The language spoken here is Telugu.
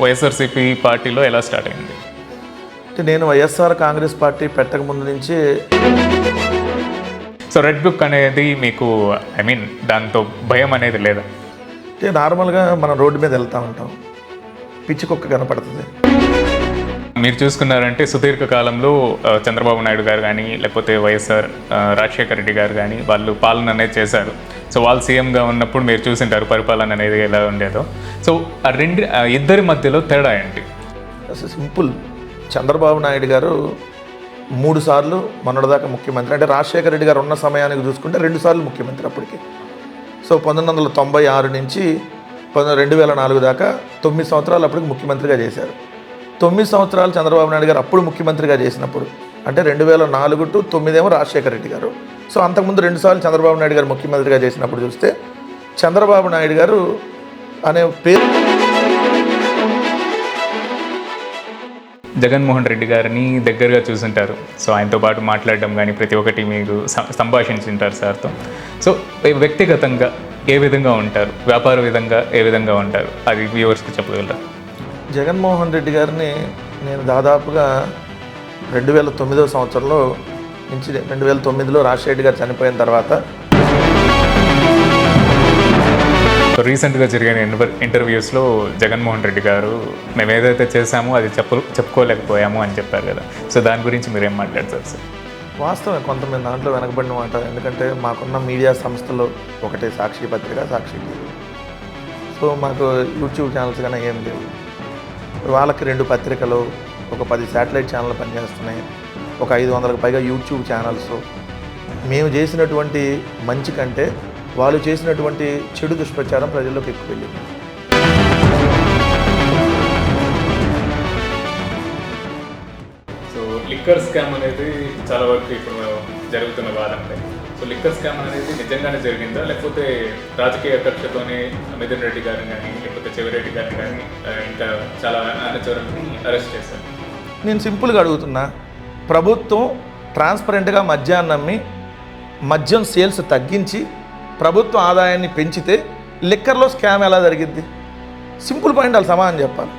వైఎస్ఆర్సీపీ పార్టీలో ఎలా స్టార్ట్ అయింది? అంటే నేను వైఎస్ఆర్ కాంగ్రెస్ పార్టీ పెట్టక ముందు నుంచి సో రెడ్ బుక్ అనేది మీకు దాంతో భయం అనేది లేదా? అంటే నార్మల్గా మనం రోడ్డు మీద వెళ్తూ ఉంటాం, పిచ్చి కుక్క కనపడుతుంది. మీరు చూసుకున్నారంటే సుదీర్ఘ కాలంలో చంద్రబాబు నాయుడు గారు కానీ లేకపోతే వైఎస్ఆర్ రాజశేఖర రెడ్డి గారు కానీ వాళ్ళు పాలన అనేది చేశారు. సో వాళ్ళు సీఎంగా ఉన్నప్పుడు మీరు చూసింటారు పరిపాలన అనేది ఎలా ఉండేదో. సో ఇద్దరి మధ్యలో తేడా ఏంటి? అసలు సింపుల్. చంద్రబాబు నాయుడు గారు 3 సార్లు మొన్నటిదాకా ముఖ్యమంత్రి. అంటే రాజశేఖర రెడ్డి గారు ఉన్న సమయానికి చూసుకుంటే 2 సార్లు ముఖ్యమంత్రి అప్పటికి. సో 1996 నుంచి 2004 దాకా 9 సంవత్సరాలు అప్పటికి ముఖ్యమంత్రిగా చేశారు. 9 సంవత్సరాలు చంద్రబాబు నాయుడు గారు అప్పుడు ముఖ్యమంత్రిగా చేసినప్పుడు, అంటే 2004 to 2009 ఏమో రాజశేఖర రెడ్డి గారు. సో అంతకుముందు 2 సార్లు చంద్రబాబు నాయుడు గారు ముఖ్యమంత్రిగా చేసినప్పుడు చూస్తే చంద్రబాబు నాయుడు గారు అనే పేరు జగన్మోహన్ రెడ్డి గారిని దగ్గరగా చూసుంటారు. సో ఆయనతో పాటు మాట్లాడడం కానీ ప్రతి ఒక్కటి మీరు సంభాషించుంటారు సార్తో. సో వ్యక్తిగతంగా ఏ విధంగా ఉంటారు, వ్యాపార విధంగా ఏ విధంగా ఉంటారు, అది వ్యూవర్స్కి చెప్పగలరా? జగన్మోహన్ రెడ్డి గారిని నేను దాదాపుగా 2009 సంవత్సరంలో నుంచి 2009లో రాజశేఖర రెడ్డి గారు చనిపోయిన తర్వాత రీసెంట్గా జరిగిన ఇంటర్వ్యూస్లో జగన్మోహన్ రెడ్డి గారు మేము ఏదైతే చేశామో అది చెప్పుకోలేకపోయాము అని చెప్పారు కదా. సో దాని గురించి మీరు ఏం మాట్లాడతారు సార్? వాస్తవం, కొంతమంది దాంట్లో వెనకబడిన మాట. ఎందుకంటే మాకున్న మీడియా సంస్థలు ఒకటే సాక్షి పత్రిక, సాక్షి టీవీ. సో మాకు యూట్యూబ్ ఛానల్స్ కానీ ఏం లేవు. వాళ్ళకి 2 పత్రికలు, ఒక 10 శాటిలైట్ ఛానల్ పనిచేస్తున్నాయి, ఒక 500కు పైగా యూట్యూబ్ ఛానల్స్. మేము చేసినటువంటి మంచి కంటే వాళ్ళు చేసినటువంటి చెడు దుష్ప్రచారం ప్రజల్లోకి ఎక్కువ వెళ్ళింది. సో లిక్కర్ స్కామ్ అనేది చాలా వరకు ఇప్పుడు జరుగుతున్న వాదంటే, సో లిక్కర్ స్కామ్ అనేది నిజంగానే జరిగిందా, లేకపోతే రాజకీయ కక్షతోనే మిథున్ రెడ్డి గారిని కానీ లేకపోతే చెవిరెడ్డి గారిని కానీ ఇంకా చాలా అనుచరులని అరెస్ట్ చేశారు? నేను సింపుల్గా అడుగుతున్నా, ప్రభుత్వం ట్రాన్స్పరెంట్గా మద్యాన్ని అమ్మి మద్యం సేల్స్ తగ్గించి ప్రభుత్వ ఆదాయాన్ని పెంచితే లిక్కర్లో స్కామ్ ఎలా జరిగింది? సింపుల్ పాయింట్, వాళ్ళు సమాధానం చెప్పాలి.